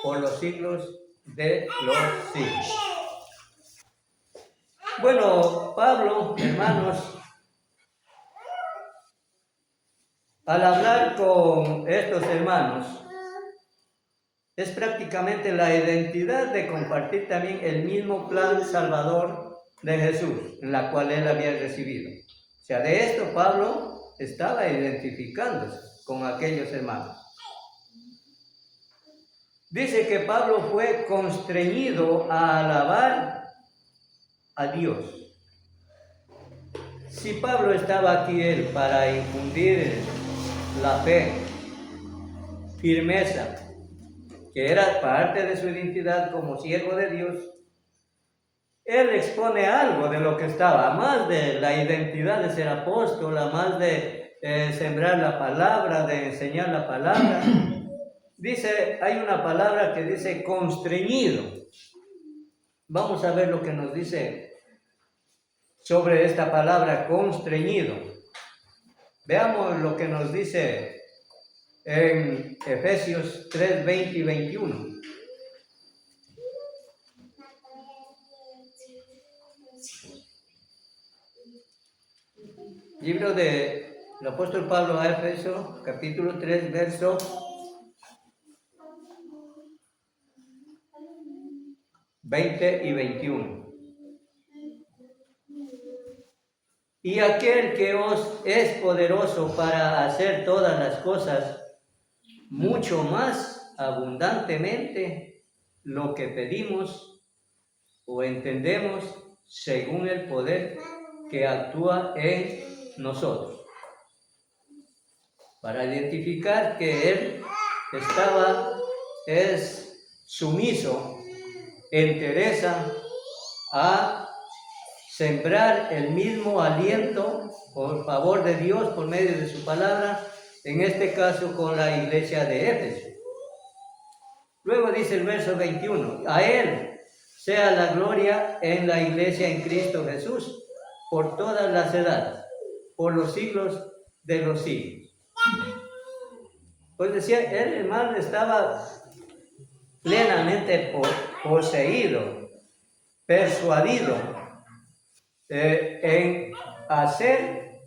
por los siglos de los siglos. Bueno, Pablo, hermanos, al hablar con estos hermanos, es prácticamente la identidad de compartir también el mismo plan salvador de Jesús, en la cual él había recibido. O sea, de esto Pablo estaba identificándose con aquellos hermanos. Dice que Pablo fue constreñido a alabar a Dios. Si Pablo estaba aquí él para infundir la fe, firmeza, que era parte de su identidad como siervo de Dios, él expone algo de lo que estaba, más de la identidad de ser apóstol, más de sembrar la palabra, de enseñar la palabra. Dice, hay una palabra que dice constreñido. Vamos a ver lo que nos dice sobre esta palabra constreñido. Veamos lo que nos dice en Efesios 3, 20 y 21. Libro del apóstol Pablo a Efesios, capítulo 3, verso 20 y 21. Y aquel que os es poderoso para hacer todas las cosas mucho más abundantemente lo que pedimos o entendemos según el poder que actúa en nosotros. Para identificar que él es sumiso, entereza a sembrar el mismo aliento por favor de Dios por medio de su palabra, en este caso con la iglesia de Éfeso. Luego dice el verso 21, a Él sea la gloria en la iglesia en Cristo Jesús, por todas las edades, por los siglos de los siglos. Pues decía, él, hermano, estaba plenamente poseído, persuadido en hacer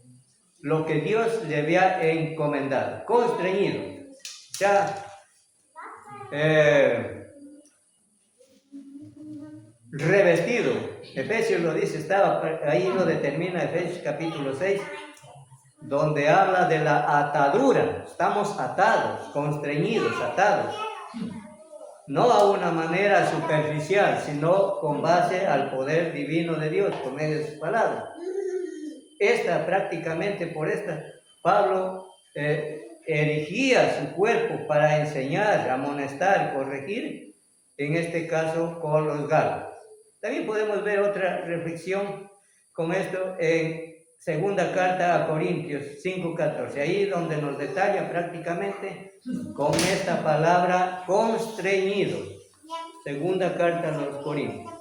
lo que Dios le había encomendado, constreñido. Ya revestido, Efesios lo dice, estaba ahí, lo determina Efesios capítulo 6, donde habla de la atadura. Estamos atados, constreñidos, atados, no a una manera superficial, sino con base al poder divino de Dios por medio de su palabra. Por esta, Pablo erigía su cuerpo para enseñar, amonestar, corregir, en este caso con los Gálatas. También podemos ver otra reflexión con esto en segunda carta a Corintios 5:14, ahí donde nos detalla prácticamente con esta palabra constreñido. Segunda carta a los Corintios.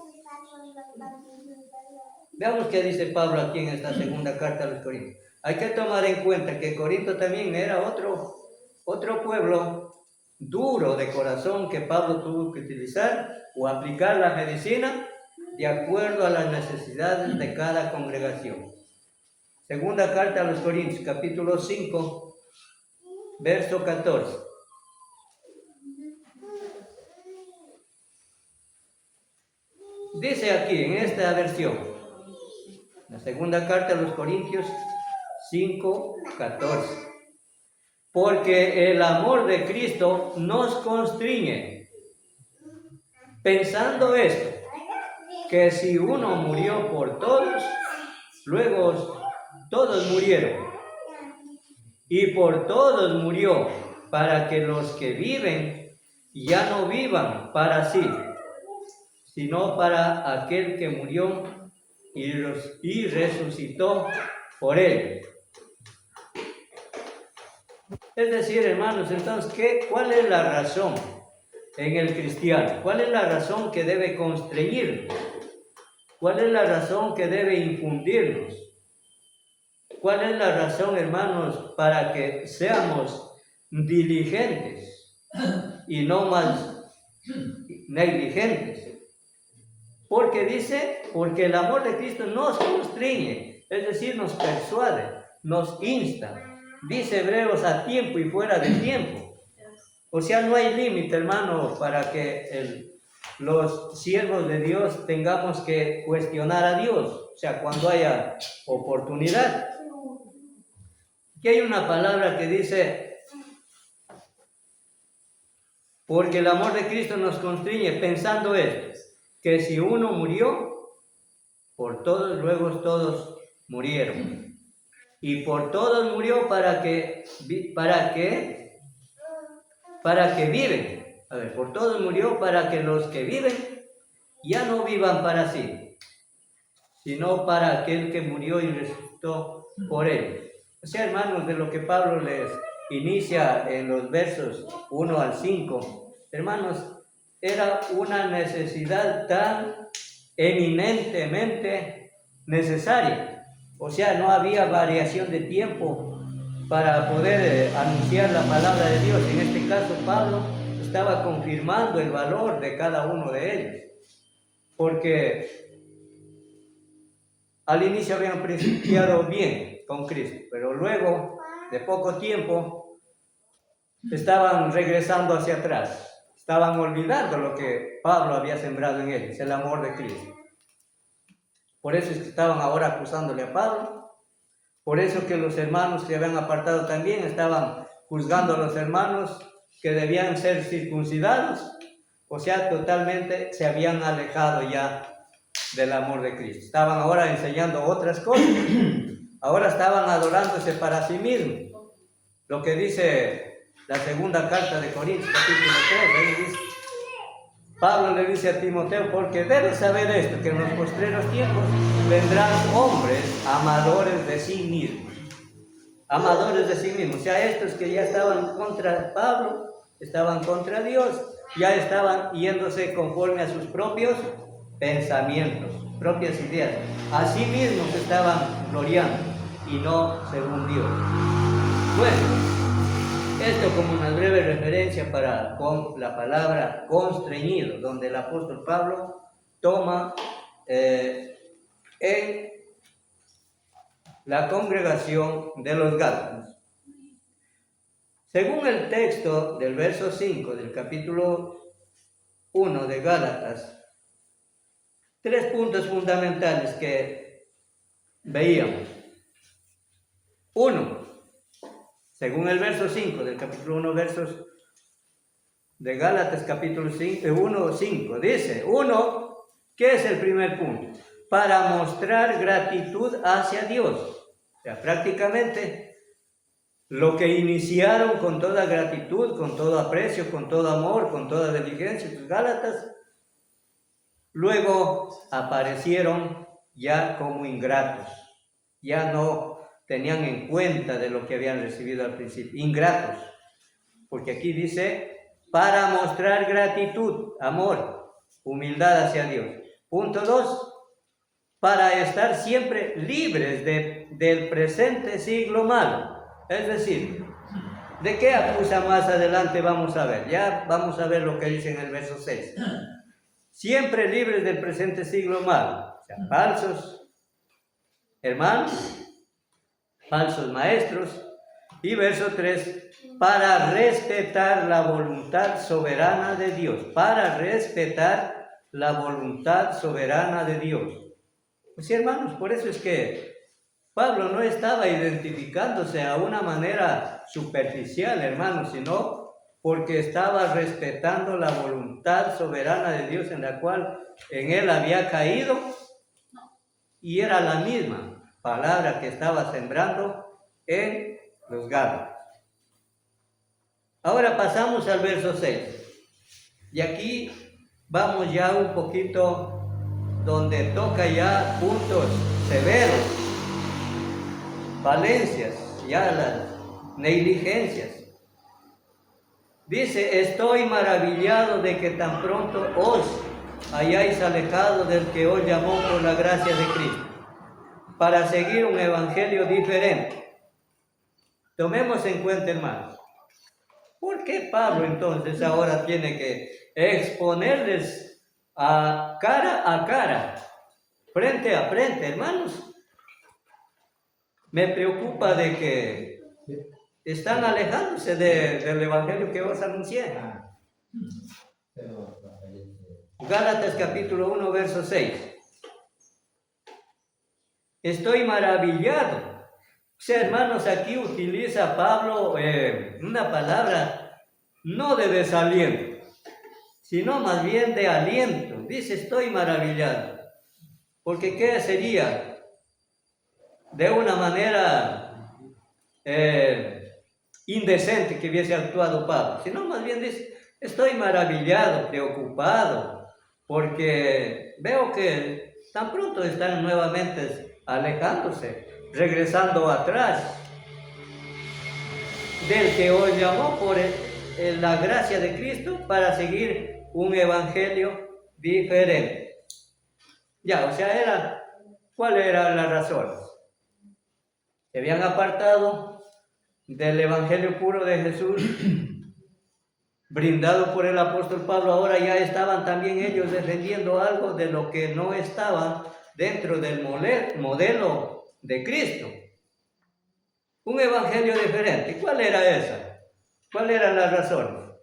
Veamos qué dice Pablo aquí en esta segunda carta a los Corintios. Hay que tomar en cuenta que Corinto también era otro pueblo duro de corazón que Pablo tuvo que utilizar o aplicar la medicina de acuerdo a las necesidades de cada congregación. Segunda carta a los Corintios, capítulo 5, verso 14. Dice aquí en esta versión, la segunda carta a los Corintios 5, 14. Porque el amor de Cristo nos constriñe, pensando esto, que si uno murió por todos, luego todos murieron. Y por todos murió, para que los que viven ya no vivan para sí, sino para aquel que murió y resucitó por él. Es decir, hermanos, entonces, ¿cuál es la razón en el cristiano? ¿Cuál es la razón que debe constreñirnos? ¿Cuál es la razón que debe infundirnos? ¿Cuál es la razón, hermanos, para que seamos diligentes y no más negligentes. Porque dice, porque el amor de Cristo nos constriñe, es decir, nos persuade, nos insta. Dice Hebreos, a tiempo y fuera de tiempo. O sea, no hay límite, hermano, para que los siervos de Dios tengamos que cuestionar a Dios. O sea, cuando haya oportunidad. Aquí hay una palabra que dice, porque el amor de Cristo nos constriñe, pensando esto, que si uno murió, por todos, luego todos murieron. Y por todos murió para que viven. A ver, por todos murió para que los que viven ya no vivan para sí, sino para aquel que murió y resucitó por él. O sea, hermanos, de lo que Pablo les inicia en los versos 1 al 5, hermanos, era una necesidad tan eminentemente necesaria. O sea, no había variación de tiempo para poder anunciar la palabra de Dios. En este caso, Pablo estaba confirmando el valor de cada uno de ellos, porque al inicio habían principiado bien con Cristo, pero luego, de poco tiempo, estaban regresando hacia atrás, estaban olvidando lo que Pablo había sembrado en ellos, el amor de Cristo. Por eso es que estaban ahora acusándole a Pablo, por eso que los hermanos que habían apartado también estaban juzgando a los hermanos que debían ser circuncidados, o sea, totalmente se habían alejado ya del amor de Cristo. Estaban ahora enseñando otras cosas, ahora estaban adorándose para sí mismos. Lo que dice la segunda carta de Corintios, capítulo 3, ahí dice, Pablo le dice a Timoteo, porque debes saber esto, que en los postreros tiempos vendrán hombres amadores de sí mismos. Amadores de sí mismos. O sea, estos que ya estaban contra Pablo, estaban contra Dios, ya estaban yéndose conforme a sus propios pensamientos, propias ideas. A sí mismos estaban gloriando y no según Dios. Bueno, esto como una breve referencia con la palabra constreñido, donde el apóstol Pablo toma en la congregación de los Gálatas. Según el texto del verso 5 del capítulo 1 de Gálatas, 3 puntos fundamentales que veíamos. 1. Según el verso 5 del capítulo 1, versos de Gálatas, capítulo 1, 5, dice, 1, ¿qué es el primer punto? Para mostrar gratitud hacia Dios. O sea, prácticamente lo que iniciaron con toda gratitud, con todo aprecio, con todo amor, con toda diligencia los Gálatas, luego aparecieron ya como ingratos, ya no tenían en cuenta de lo que habían recibido al principio, ingratos, porque aquí dice, para mostrar gratitud, amor, humildad hacia Dios. Punto 2, para estar siempre libres del presente siglo malo. Es decir, ¿de qué acusa más adelante? Vamos a ver, ya vamos a ver lo que dice en el verso 6. Siempre libres del presente siglo malo, o sea, falsos hermanos, falsos maestros. Y verso 3, para respetar la voluntad soberana de Dios, para respetar la voluntad soberana de Dios. Pues sí, hermanos, por eso es que Pablo no estaba identificándose a una manera superficial, hermanos, sino porque estaba respetando la voluntad soberana de Dios en la cual en él había caído, y era la misma palabra que estaba sembrando en los Gálatas. Ahora pasamos al verso 6. Y aquí vamos ya un poquito donde toca ya puntos severos, falencias, ya las negligencias. Dice, estoy maravillado de que tan pronto os hayáis alejado del que os llamó por la gracia de Cristo, para seguir un evangelio diferente. Tomemos en cuenta, hermanos, ¿Por qué Pablo entonces ahora tiene que exponerles a cara, frente a frente, hermanos? Me preocupa de que están alejándose del evangelio que os anuncié. Gálatas capítulo 1, verso 6. Estoy maravillado. O sea, hermanos, aquí utiliza Pablo una palabra no de desaliento, sino más bien de aliento. Dice, estoy maravillado. Porque ¿qué sería? De una manera indecente que hubiese actuado Pablo, sino más bien dice, estoy maravillado, preocupado, porque veo que tan pronto están nuevamente alejándose, regresando atrás del que os llamó por la gracia de Cristo para seguir un evangelio diferente. Ya, o sea, ¿cuál era la razón? Se habían apartado del evangelio puro de Jesús, brindado por el apóstol Pablo. Ahora ya estaban también ellos defendiendo algo de lo que no estaba dentro del modelo de Cristo. Un evangelio diferente. ¿Cuál era esa? ¿Cuál era la razón?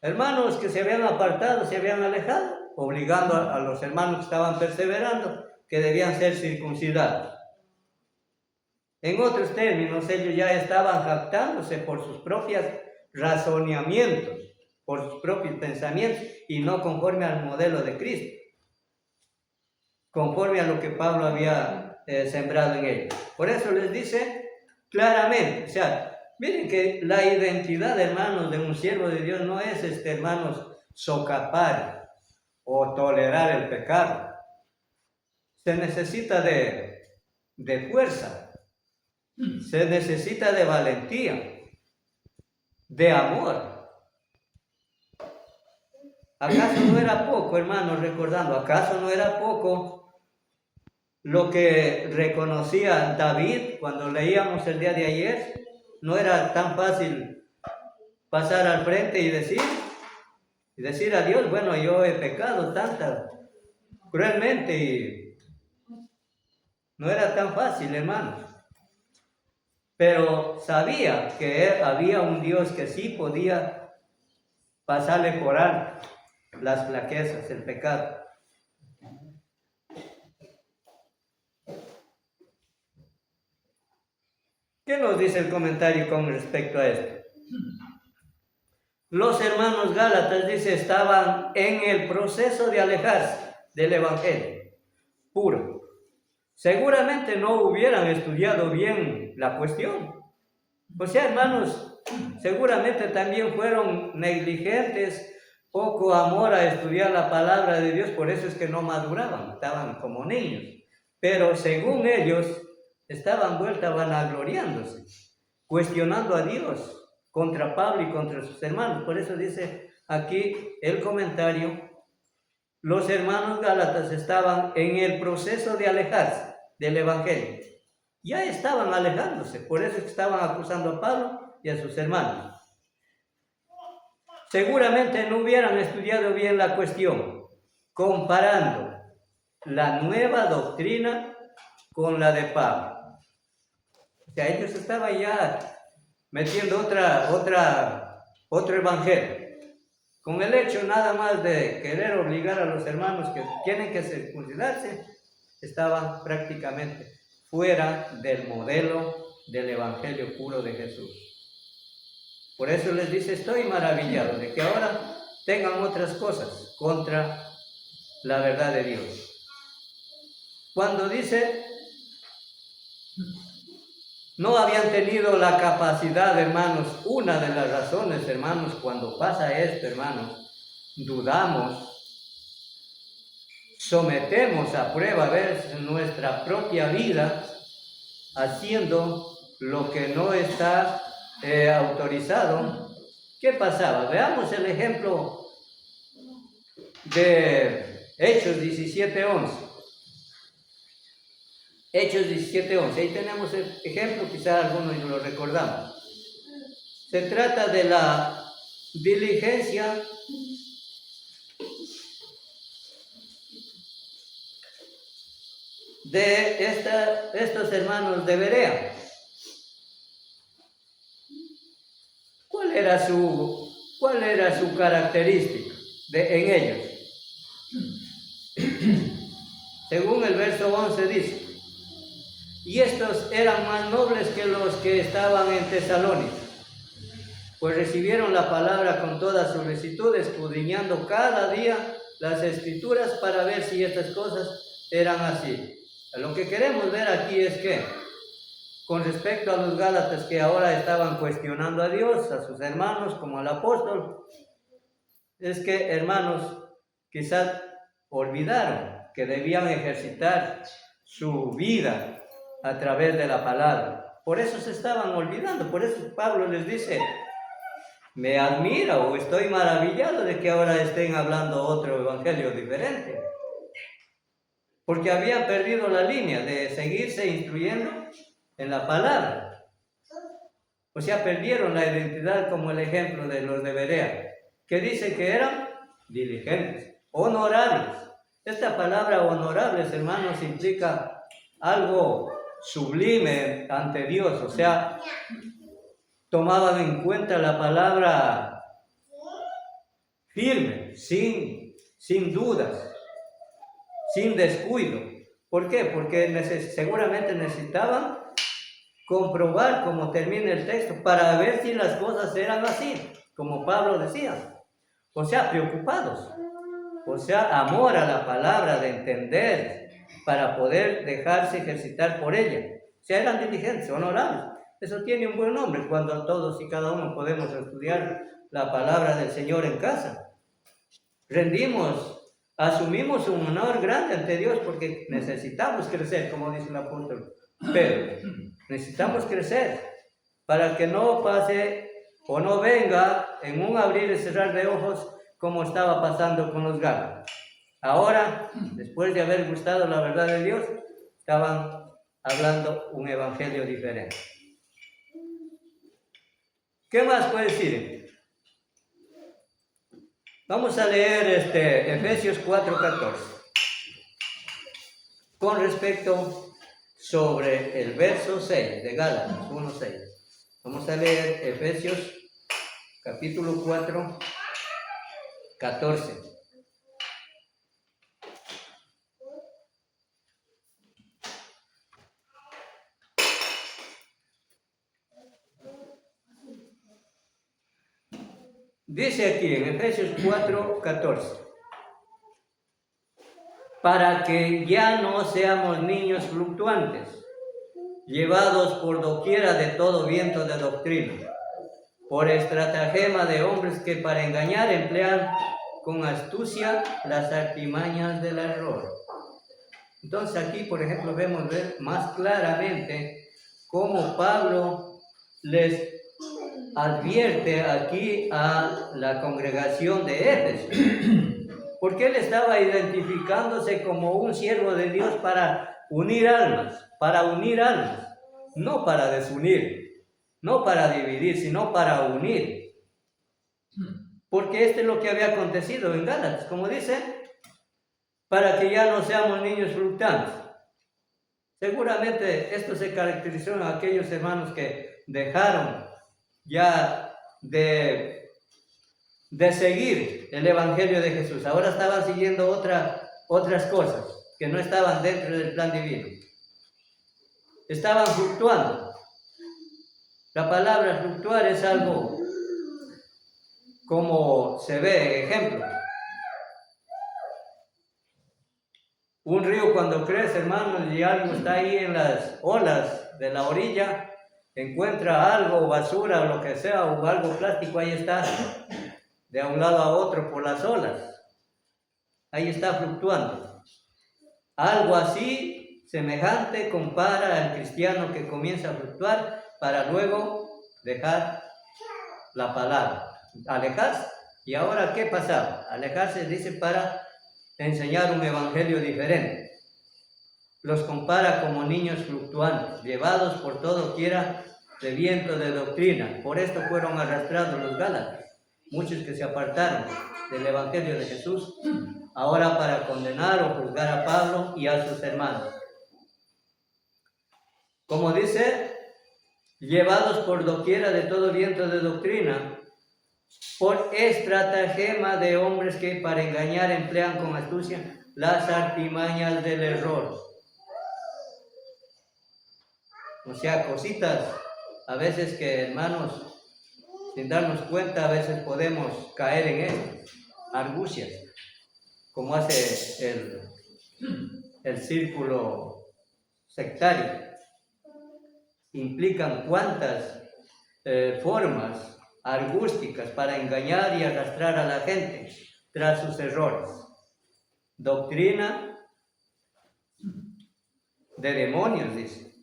Hermanos que se habían apartado, se habían alejado, obligando a los hermanos que estaban perseverando que debían ser circuncidados. En otros términos, ellos ya estaban jactándose por sus propios razonamientos, por sus propios pensamientos, y no conforme al modelo de Cristo, conforme a lo que Pablo había sembrado en ellos. Por eso les dice claramente, o sea, miren que la identidad, hermanos, de un siervo de Dios no es, hermanos, socapar o tolerar el pecado. Se necesita de fuerza. Se necesita de valentía, de amor. ¿Acaso no era poco, hermanos, recordando? ¿Acaso no era poco lo que reconocía David cuando leíamos el día de ayer? ¿No era tan fácil pasar al frente y decir a Dios, bueno, yo he pecado cruelmente, y no era tan fácil, hermanos? Pero sabía que había un Dios que sí podía pasarle por alto las flaquezas, el pecado. ¿Qué nos dice el comentario con respecto a esto? Los hermanos Gálatas, dice, estaban en el proceso de alejarse del evangelio puro. Seguramente no hubieran estudiado bien la cuestión. O sea, hermanos, seguramente también fueron negligentes, poco amor a estudiar la palabra de Dios, por eso es que no maduraban, estaban como niños. Pero según ellos, estaban vueltas vanagloriándose, cuestionando a Dios contra Pablo y contra sus hermanos. Por eso dice aquí el comentario, los hermanos Gálatas estaban en el proceso de alejarse del evangelio. Ya estaban alejándose, por eso es que estaban acusando a Pablo y a sus hermanos. Seguramente no hubieran estudiado bien la cuestión, comparando la nueva doctrina con la de Pablo. O sea, ellos estaban ya metiendo otro evangelio. Con el hecho nada más de querer obligar a los hermanos que tienen que circuncidarse, estaban prácticamente fuera del modelo del evangelio puro de Jesús. Por eso les dice, estoy maravillado de que ahora tengan otras cosas contra la verdad de Dios. Cuando dice, no habían tenido la capacidad, hermanos, una de las razones, hermanos, cuando pasa esto, hermanos, dudamos, sometemos a prueba a ver nuestra propia vida haciendo lo que no está autorizado. ¿Qué pasaba? Veamos el ejemplo de Hechos 17:11. Hechos 17:11. Ahí tenemos el ejemplo, quizá algunos lo recordamos. Se trata de la diligencia de estos hermanos de Berea. ¿Cuál era su característica en ellos? Según el verso 11 dice: y estos eran más nobles que los que estaban en Tesalónica, pues recibieron la palabra con toda solicitud, escudriñando cada día las Escrituras para ver si estas cosas eran así. Lo que queremos ver aquí es que, con respecto a los Gálatas que ahora estaban cuestionando a Dios, a sus hermanos, como al apóstol, es que, hermanos, quizás olvidaron que debían ejercitar su vida a través de la palabra. Por eso se estaban olvidando. Por eso Pablo les dice: me admira o estoy maravillado de que ahora estén hablando otro evangelio diferente, porque habían perdido la línea de seguirse instruyendo en la palabra. O sea, perdieron la identidad, como el ejemplo de los de Berea, que dice que eran diligentes, honorables. Esta palabra honorables, hermanos, implica algo sublime ante Dios. O sea, tomaban en cuenta la palabra firme, sin dudas, sin descuido. ¿Por qué? Porque seguramente necesitaban comprobar cómo termina el texto para ver si las cosas eran así, como Pablo decía. O sea, preocupados. O sea, amor a la palabra, de entender, para poder dejarse ejercitar por ella. O sea, eran diligentes, honorables. Eso tiene un buen nombre cuando todos y cada uno podemos estudiar la palabra del Señor en casa. Asumimos un honor grande ante Dios porque necesitamos crecer, como dice el apóstol Pedro. Necesitamos crecer para que no pase o no venga en un abrir y cerrar de ojos como estaba pasando con los Gálatas. Ahora, después de haber gustado la verdad de Dios, estaban hablando un evangelio diferente. ¿Qué más puede decir? Vamos a leer Efesios 4:14. Con respecto sobre el verso 6 de Gálatas 1:6. Vamos a leer Efesios capítulo 4, 14. Dice aquí en Efesios 4, 14: para que ya no seamos niños fluctuantes, llevados por doquiera de todo viento de doctrina, por estratagema de hombres que para engañar emplean con astucia las artimañas del error. Entonces aquí, por ejemplo, vemos más claramente cómo Pablo les advierte aquí a la congregación de Éfeso, porque él estaba identificándose como un siervo de Dios para unir almas, no para desunir, no para dividir, sino para unir. Porque esto es lo que había acontecido en Gálatas, como dice, para que ya no seamos niños fluctuantes. Seguramente esto se caracterizó en aquellos hermanos que dejaron ya de seguir el evangelio de Jesús. Ahora estaban siguiendo otras cosas que no estaban dentro del plan divino. Estaban fluctuando. La palabra fluctuar es algo como se ve, ejemplo. Un río cuando crece, hermanos, y algo está ahí en las olas de la orilla, encuentra algo, basura o lo que sea, o algo plástico, ahí está, de un lado a otro por las olas. Ahí está fluctuando. Algo así, semejante, compara al cristiano que comienza a fluctuar para luego dejar la palabra, alejarse. ¿Y ahora qué pasaba? Alejarse, dice, para enseñar un evangelio diferente. Los compara como niños fluctuantes, llevados por todo quiera de viento de doctrina. Por esto fueron arrastrados los Gálatas, muchos que se apartaron del Evangelio de Jesús, ahora para condenar o juzgar a Pablo y a sus hermanos. Como dice, llevados por doquiera de todo viento de doctrina, por estratagema de hombres que para engañar emplean con astucia las artimañas del error. O sea, cositas, a veces que, hermanos, sin darnos cuenta, a veces podemos caer en esto, argucias, como hace el círculo sectario. Implican cuantas formas argústicas para engañar y arrastrar a la gente tras sus errores. Doctrina de demonios, dice,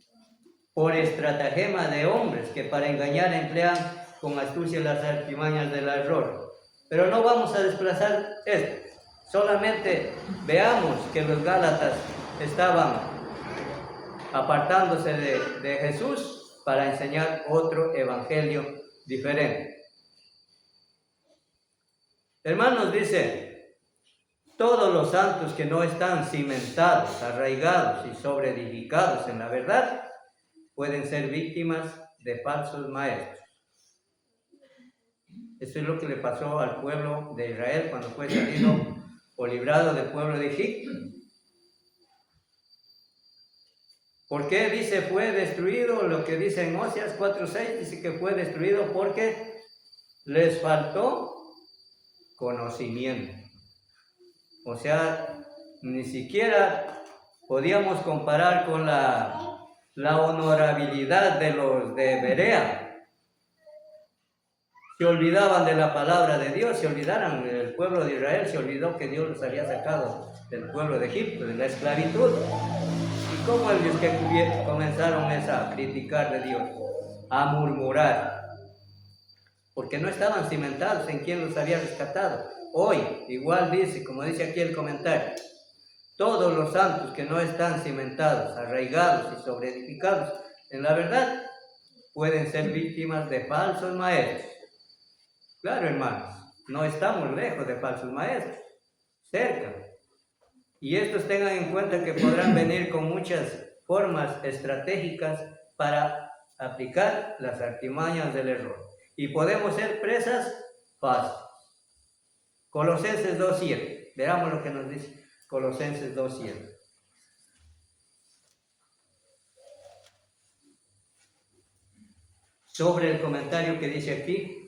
por estratagema de hombres que para engañar emplean con astucia las artimañas del error. Pero no vamos a desplazar esto, solamente veamos que los Gálatas estaban apartándose de Jesús para enseñar otro evangelio diferente. Hermanos, dice, todos los santos que no están cimentados, arraigados y sobreedificados en la verdad, pueden ser víctimas de falsos maestros. Eso es lo que le pasó al pueblo de Israel cuando fue salido o librado del pueblo de Egipto. ¿Por qué dice fue destruido? Lo que dice en Oseas 4:6 dice que fue destruido porque les faltó conocimiento. O sea, ni siquiera podíamos comparar con la honorabilidad de los de Berea. Se olvidaban de la palabra de Dios, se olvidaron, el pueblo de Israel se olvidó que Dios los había sacado del pueblo de Egipto, de la esclavitud. ¿Y cómo ellos que comenzaron a criticar de Dios? A murmurar. Porque no estaban cimentados en quien los había rescatado. Hoy, igual dice, como dice aquí el comentario, todos los santos que no están cimentados, arraigados y sobreedificados en la verdad, pueden ser víctimas de falsos maestros. Claro, hermanos, no estamos lejos de falsos maestros, cerca. Y estos tengan en cuenta que podrán venir con muchas formas estratégicas para aplicar las artimañas del error. Y podemos ser presas fáciles. Colosenses 2:7. Veamos lo que nos dice Colosenses 2:7. Sobre el comentario que dice aquí.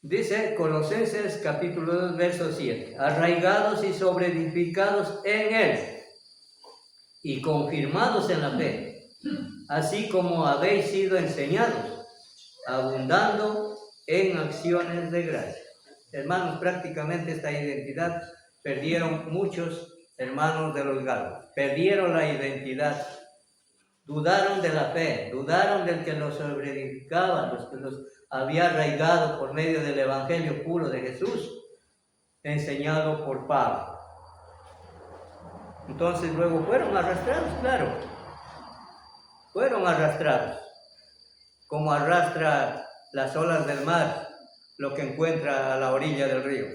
Dice Colosenses capítulo 2, verso 7. Arraigados y sobreedificados en él y confirmados en la fe, así como habéis sido enseñados, abundando en acciones de gracia. Hermanos, prácticamente esta identidad perdieron muchos hermanos de los Gálatas. Perdieron la identidad. Dudaron de la fe, dudaron del que los sobreedificaba, los que los había arraigado por medio del evangelio puro de Jesús, enseñado por Pablo. Entonces luego fueron arrastrados, claro. Fueron arrastrados, como arrastra las olas del mar lo que encuentra a la orilla del río.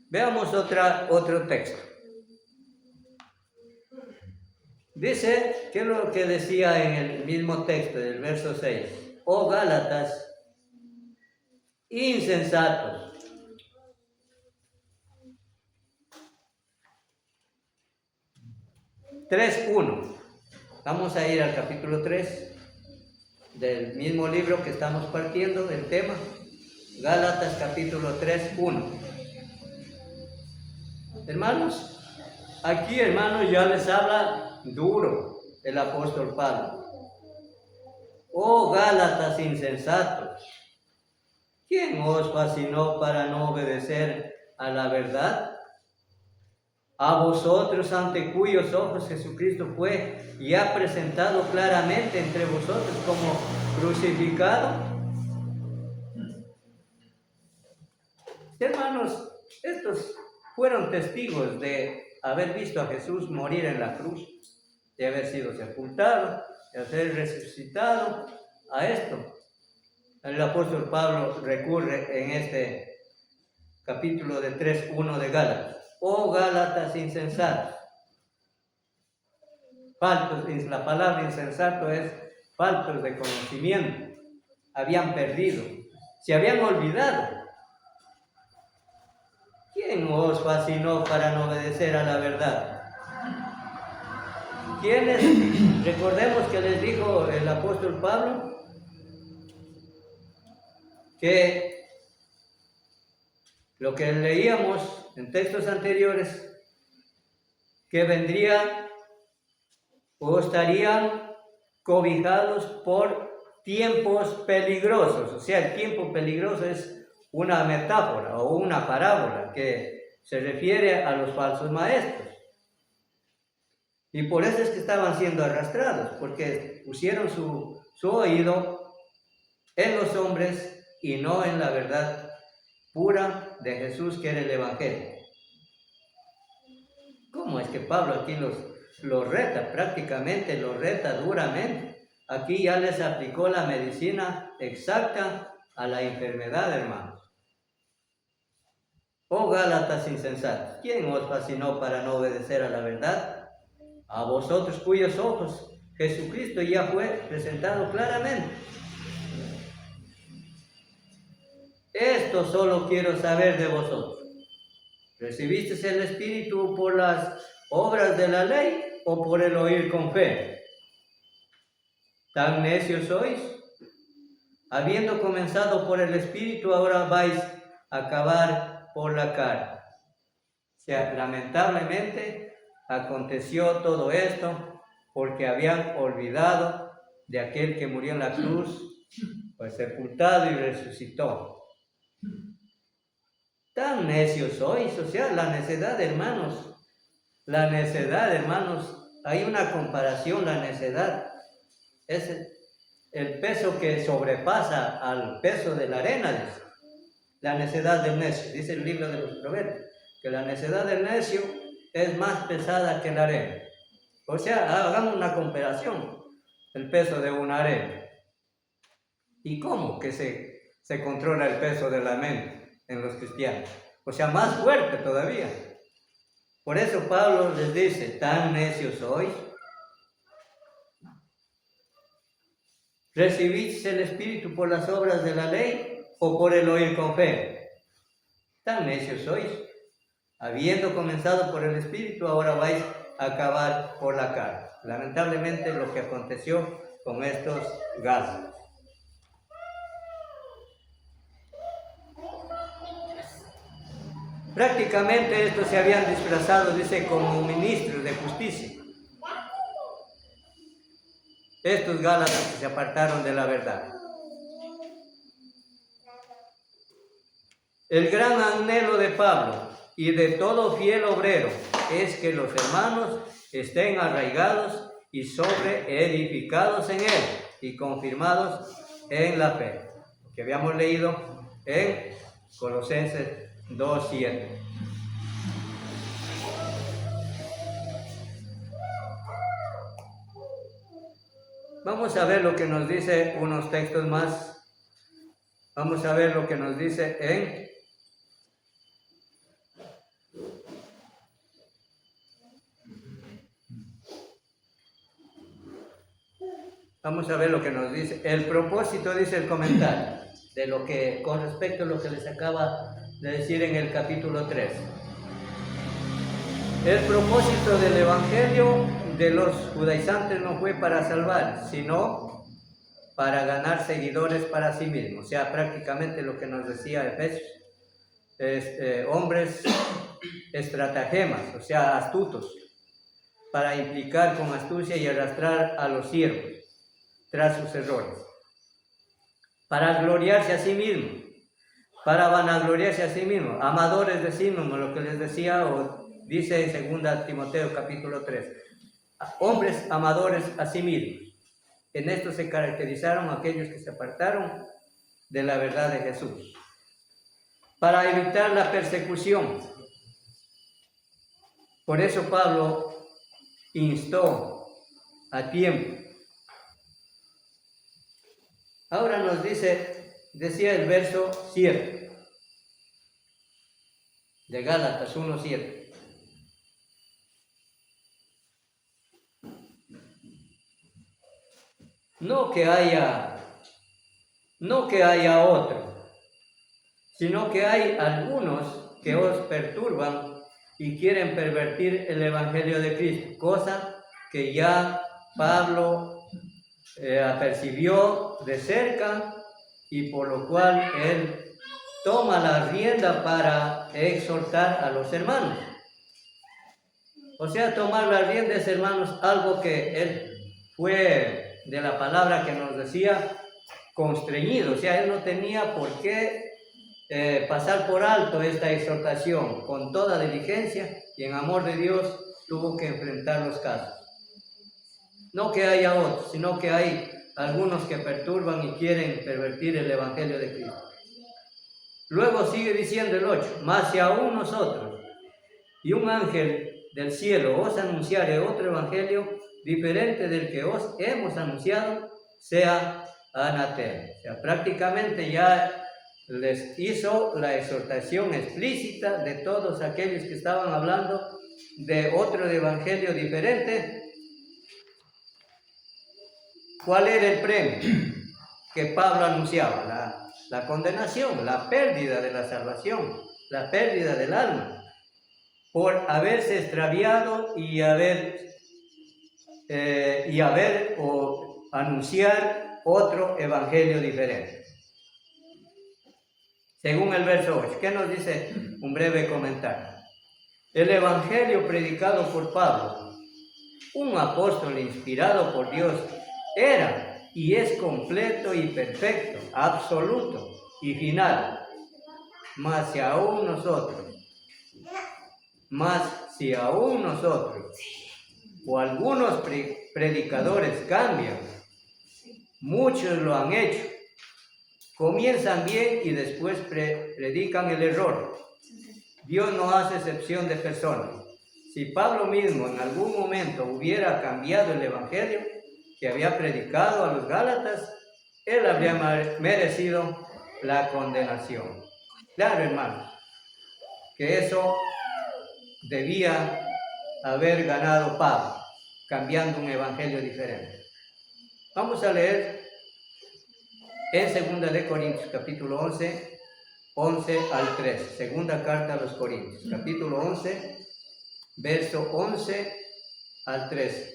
Veamos otro texto. Dice, ¿qué es lo que decía en el mismo texto del verso 6? Oh Gálatas, insensatos. (3:1) Vamos a ir al capítulo 3 del mismo libro que estamos partiendo del tema. Gálatas capítulo 3:1. Hermanos, aquí hermanos ya les habla duro el apóstol Pablo. Oh Gálatas insensatos, ¿quién os fascinó para no obedecer a la verdad? A vosotros ante cuyos ojos Jesucristo fue y ha presentado claramente entre vosotros como crucificado. Hermanos, estos fueron testigos de haber visto a Jesús morir en la cruz, de haber sido sepultado, de haber resucitado, a esto el apóstol Pablo recurre en este capítulo de 3:1 de Gálatas. Oh Gálatas insensatos, faltos, la palabra insensato es faltos de conocimiento, habían perdido, se habían olvidado. ¿Quién os fascinó para no obedecer a la verdad? ¿Quiénes? Recordemos que les dijo el apóstol Pablo que lo que leíamos en textos anteriores, que vendría o estarían cobijados por tiempos peligrosos. O sea, el tiempo peligroso es una metáfora o una parábola que se refiere a los falsos maestros. Y por eso es que estaban siendo arrastrados, porque pusieron su oído en los hombres y no en la verdad pura de Jesús, que era el Evangelio. ¿Cómo es que Pablo aquí los reta? Prácticamente los reta duramente. Aquí ya les aplicó la medicina exacta a la enfermedad, hermanos. Oh Gálatas insensatos, ¿quién os fascinó para no obedecer a la verdad? A vosotros cuyos ojos Jesucristo ya fue presentado claramente. Esto solo quiero saber de vosotros. ¿Recibisteis el Espíritu por las obras de la ley o por el oír con fe? ¿Tan necios sois? Habiendo comenzado por el Espíritu, ahora vais a acabar por la carne. O sea, lamentablemente aconteció todo esto porque habían olvidado de aquel que murió en la cruz, fue sepultado y resucitó. Tan necios sois, o sea, la necedad, hermanos, hay una comparación, la necedad es el peso que sobrepasa al peso de la arena, dice. La necedad del necio, dice el libro de los Proverbios, que la necedad del necio es más pesada que la arena. O sea, hagamos una comparación, el peso de una arena. ¿Y cómo que se controla el peso de la mente en los cristianos? O sea, más fuerte todavía. Por eso Pablo les dice, ¿tan necios sois? ¿Recibís el Espíritu por las obras de la ley o por el oír con fe? ¿Tan necios sois? Habiendo comenzado por el Espíritu, ahora vais a acabar por la carne. Lamentablemente lo que aconteció con estos Gálatas. Prácticamente estos se habían disfrazado, dice, como ministros de justicia. Estos Gálatas que se apartaron de la verdad. El gran anhelo de Pablo y de todo fiel obrero es que los hermanos estén arraigados y sobreedificados en él y confirmados en la fe, que habíamos leído en Colosenses 2:7. Vamos a ver lo que nos dice unos textos más. Vamos a ver lo que nos dice en Vamos a ver lo que nos dice. El propósito, dice el comentario, de lo que, con respecto a lo que les acaba de decir en el capítulo 3. El propósito del Evangelio de los judaizantes no fue para salvar, sino para ganar seguidores para sí mismos. O sea, prácticamente lo que nos decía Efesios, hombres estratagemas, o sea, astutos, para implicar con astucia y arrastrar a los siervos tras sus errores, para gloriarse a sí mismos, para vanagloriarse a sí mismos, amadores de sí mismos, lo que les decía o dice en 2 Timoteo capítulo 3, hombres amadores a sí mismos. En esto se caracterizaron aquellos que se apartaron de la verdad de Jesús, para evitar la persecución. Por eso Pablo instó a tiempo. Ahora nos decía el verso 7 de Gálatas 1:7. No que haya otro, sino que hay algunos que os perturban y quieren pervertir el Evangelio de Cristo, cosa que ya Pablo apercibió de cerca y por lo cual él toma la rienda para exhortar a los hermanos. O sea, tomar las riendas, hermanos, algo que él fue de la palabra que nos decía constreñido, o sea, él no tenía por qué pasar por alto esta exhortación. Con toda diligencia y en amor de Dios tuvo que enfrentar los casos. No que haya otros, sino que hay algunos que perturban y quieren pervertir el Evangelio de Cristo. Luego sigue diciendo el 8, mas si aún nosotros y un ángel del cielo os anunciare otro evangelio diferente del que os hemos anunciado, sea anatema. O sea, prácticamente ya les hizo la exhortación explícita de todos aquellos que estaban hablando de otro evangelio diferente. ¿Cuál era el premio que Pablo anunciaba? La condenación, la pérdida de la salvación, la pérdida del alma, por haberse extraviado y o anunciar otro evangelio diferente. Según el verso 8, ¿qué nos dice? Un breve comentario. El evangelio predicado por Pablo, un apóstol inspirado por Dios, era y es completo y perfecto, absoluto y final. Mas si aún nosotros o algunos predicadores cambian, muchos lo han hecho, comienzan bien y después predican el error. Dios no hace excepción de personas. Si Pablo mismo en algún momento hubiera cambiado el evangelio que había predicado a los Gálatas, él habría merecido la condenación. Claro, hermanos, que eso debía haber ganado Pablo, cambiando un evangelio diferente. Vamos a leer en 2 de Corintios, capítulo 11, 11 al 13. Segunda carta a los Corintios, capítulo 11, verso 11 al 13.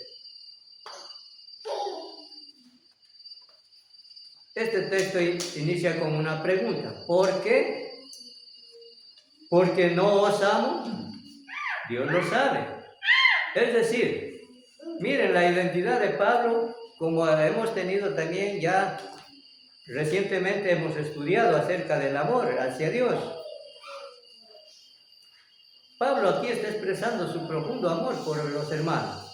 Este texto inicia con una pregunta. ¿Por qué? ¿Porque no os amo? Dios lo sabe. Es decir, miren la identidad de Pablo, como hemos tenido también ya recientemente hemos estudiado acerca del amor hacia Dios. Pablo aquí está expresando su profundo amor por los hermanos.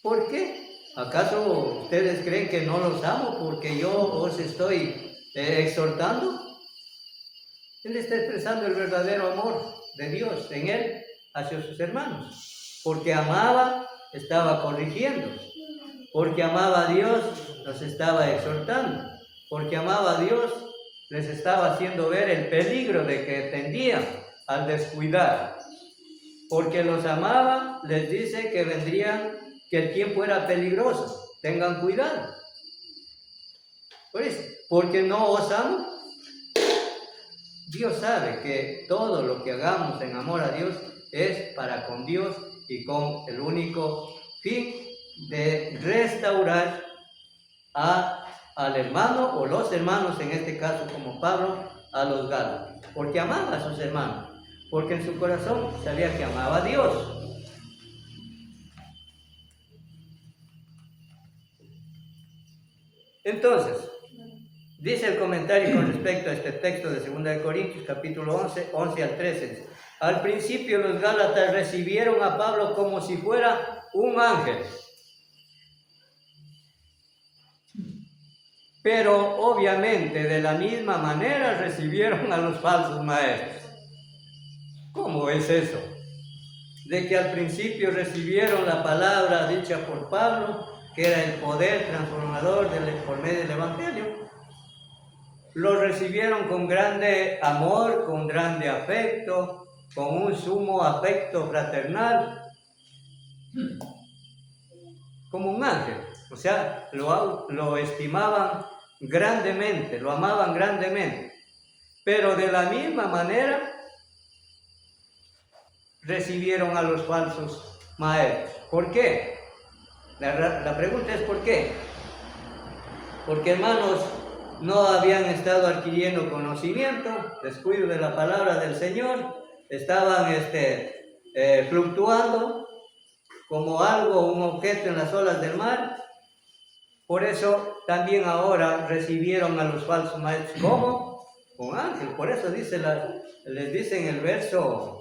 ¿Por qué? ¿Acaso ustedes creen que no los amo porque yo os estoy exhortando? Él está expresando el verdadero amor de Dios en él hacia sus hermanos. Porque amaba, estaba corrigiendo. Porque amaba a Dios, los estaba exhortando. Porque amaba a Dios, les estaba haciendo ver el peligro de que tendían al descuidar. Porque los amaba, les dice que que el tiempo era peligroso. Tengan cuidado. Por eso, porque no os amo. Dios sabe que todo lo que hagamos en amor a Dios es para con Dios y con el único fin de restaurar al hermano o los hermanos, en este caso como Pablo, a los Gálatas, porque amaba a sus hermanos, porque en su corazón sabía que amaba a Dios. Entonces, dice el comentario con respecto a este texto de 2 de Corintios, capítulo 11, 11 al 13. Al principio los Gálatas recibieron a Pablo como si fuera un ángel. Pero obviamente de la misma manera recibieron a los falsos maestros. ¿Cómo es eso? De que al principio recibieron la palabra dicha por Pablo, que era el poder transformador por medio del Evangelio. Lo recibieron con grande amor, con grande afecto, con un sumo afecto fraternal, como un ángel. O sea, lo estimaban grandemente, lo amaban grandemente. Pero de la misma manera recibieron a los falsos maestros. ¿Por qué? La pregunta es ¿por qué? Porque, hermanos, no habían estado adquiriendo conocimiento, descuido de la palabra del Señor, estaban fluctuando como algo, un objeto en las olas del mar. Por eso también ahora recibieron a los falsos maestros. ¿Cómo? Con ángel. Por eso les dice en el verso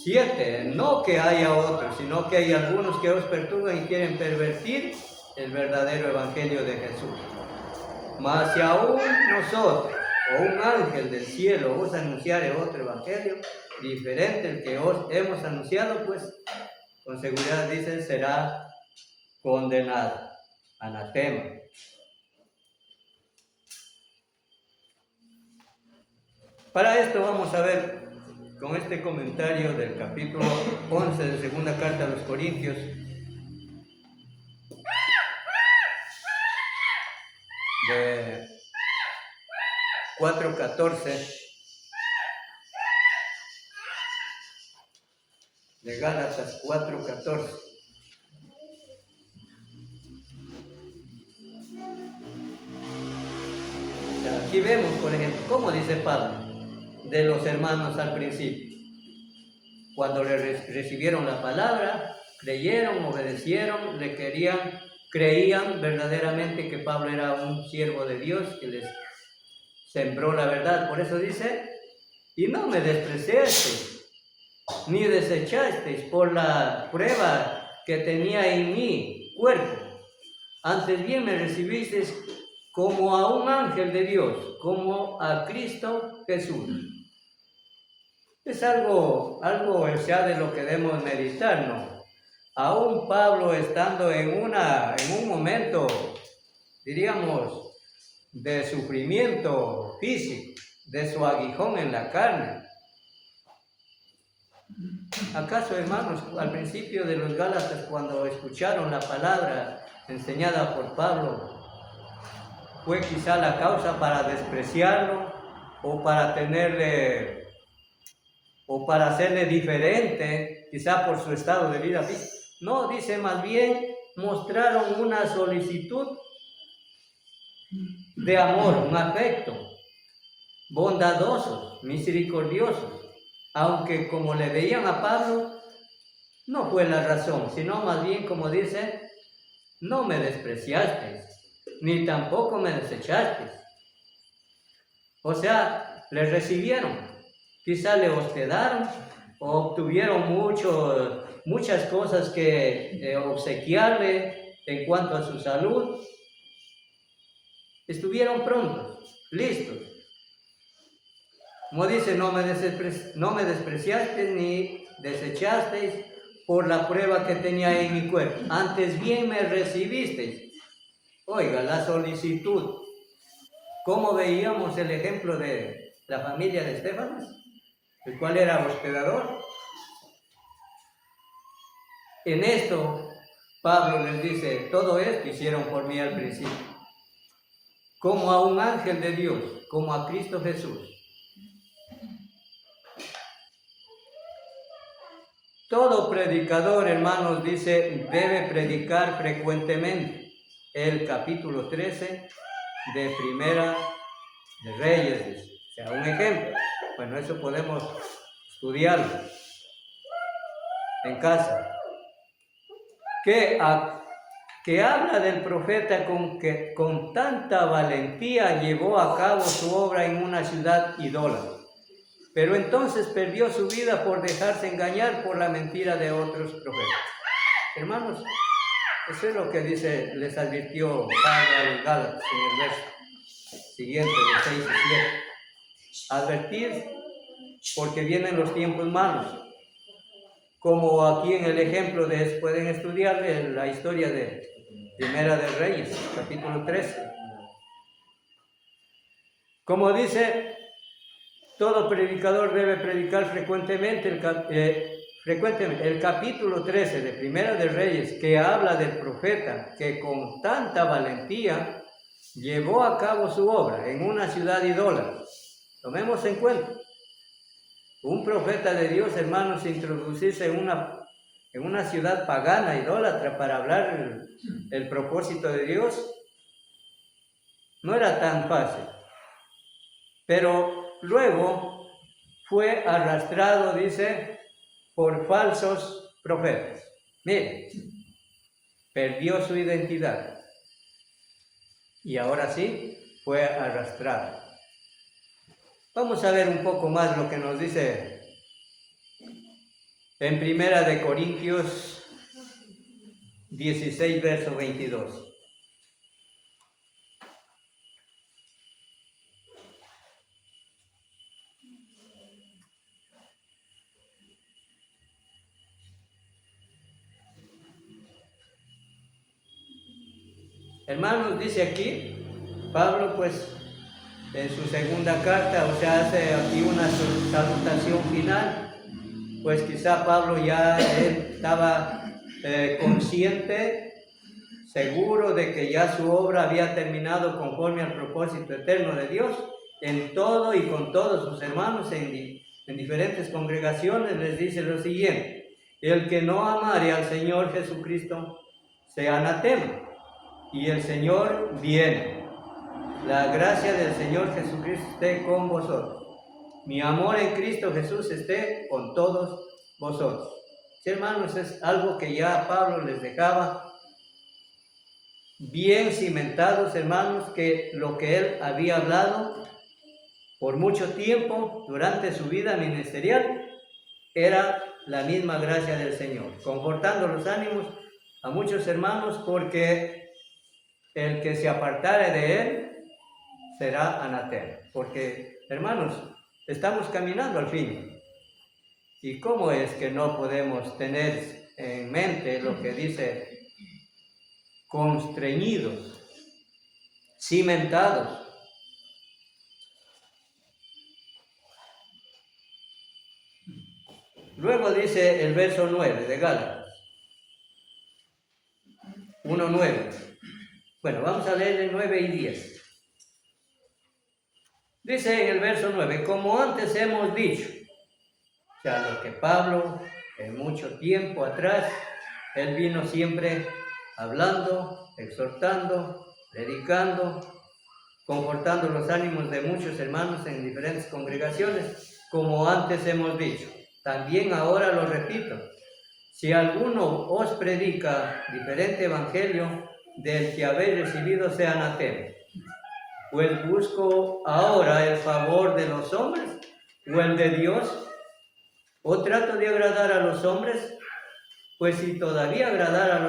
7, no que haya otros, sino que hay algunos que os perturban y quieren pervertir el verdadero evangelio de Jesús. Mas si aún nosotros o un ángel del cielo os anunciare otro evangelio diferente al que os hemos anunciado, pues con seguridad dice será condenado, anatema. Para esto vamos a ver con este comentario del capítulo 11 de segunda carta a los Corintios, de 4:14, de Gálatas 4:14. Aquí vemos, por ejemplo, cómo dice Pablo de los hermanos al principio. Cuando recibieron la palabra, creyeron, obedecieron, creían verdaderamente que Pablo era un siervo de Dios que les sembró la verdad. Por eso dice, y no me despreciasteis, ni desechasteis por la prueba que tenía en mi cuerpo. Antes bien me recibisteis como a un ángel de Dios, como a Cristo Jesús. Es algo ya de lo que debemos meditar, ¿no? Aún Pablo estando en un momento, diríamos, de sufrimiento físico, de su aguijón en la carne. ¿Acaso, hermanos, al principio de los Gálatas, cuando escucharon la palabra enseñada por Pablo, fue quizá la causa para despreciarlo o para hacerle diferente, quizá por su estado de vida física? No, dice, más bien mostraron una solicitud de amor, un afecto, bondadosos, misericordiosos, aunque como le veían a Pablo, no fue la razón, sino más bien como dice, no me despreciasteis, ni tampoco me desechasteis. O sea, le recibieron, quizá le hospedaron, o obtuvieron muchas cosas que obsequiarle en cuanto a su salud. Estuvieron prontos, listos. Como dice, no me despreciasteis ni desechasteis por la prueba que tenía en mi cuerpo. Antes bien me recibisteis. Oiga, la solicitud. ¿Cómo veíamos el ejemplo de la familia de Estefanas? ¿El cual era hospedador? En esto, Pablo les dice, todo esto hicieron por mí al principio. Como a un ángel de Dios, como a Cristo Jesús. Todo predicador, hermanos, dice, debe predicar frecuentemente. El capítulo 13 de Primera de Reyes, dice. O sea, un ejemplo. Bueno, eso podemos estudiarlo en casa. Que habla del profeta que con tanta valentía llevó a cabo su obra en una ciudad idólatra. Pero entonces perdió su vida por dejarse engañar por la mentira de otros profetas. Hermanos, eso es lo que les advirtió Pablo a los Gálatas en el verso siguiente, de 6 y 7. Advertir porque vienen los tiempos malos. Como aquí en el ejemplo pueden estudiar la historia de Primera de Reyes, capítulo 13. Como dice, todo predicador debe predicar frecuentemente el capítulo 13 de Primera de Reyes, que habla del profeta que con tanta valentía llevó a cabo su obra en una ciudad idólatra. Tomemos en cuenta, un profeta de Dios, hermanos, introducirse en una ciudad pagana, idólatra, para hablar el propósito de Dios, no era tan fácil. Pero luego fue arrastrado, dice, por falsos profetas. Mire, perdió su identidad y ahora sí fue arrastrado. Vamos a ver un poco más lo que nos dice en Primera de Corintios 16, verso 22. Hermanos, dice aquí, Pablo, pues, en su segunda carta, o sea, hace aquí una salutación final, pues quizá Pablo ya estaba consciente, seguro de que ya su obra había terminado conforme al propósito eterno de Dios, en todo y con todos sus hermanos en diferentes congregaciones. Les dice lo siguiente: el que no amare al Señor Jesucristo sea anatema. Y el Señor viene. La gracia del Señor Jesucristo esté con vosotros. Mi amor en Cristo Jesús esté con todos vosotros. Sí, hermanos, es algo que ya Pablo les dejaba bien cimentados, hermanos, que lo que él había hablado por mucho tiempo durante su vida ministerial era la misma gracia del Señor, confortando los ánimos a muchos hermanos, porque el que se apartare de él será anatema. Porque, hermanos, estamos caminando al fin. ¿Y cómo es que no podemos tener en mente lo que dice? Constreñidos, cimentados. Luego dice el verso 9 de Gálatas 1:9. Bueno, vamos a leer el 9 y 10. Dice en el verso 9, como antes hemos dicho, o sea, lo que Pablo, en mucho tiempo atrás, él vino siempre hablando, exhortando, predicando, confortando los ánimos de muchos hermanos en diferentes congregaciones, como antes hemos dicho. También ahora lo repito, si alguno os predica diferente evangelio del que habéis recibido, sea anatema. Pues busco ahora el favor de los hombres o el de Dios, o trato de agradar a los hombres, pues si todavía agradara a los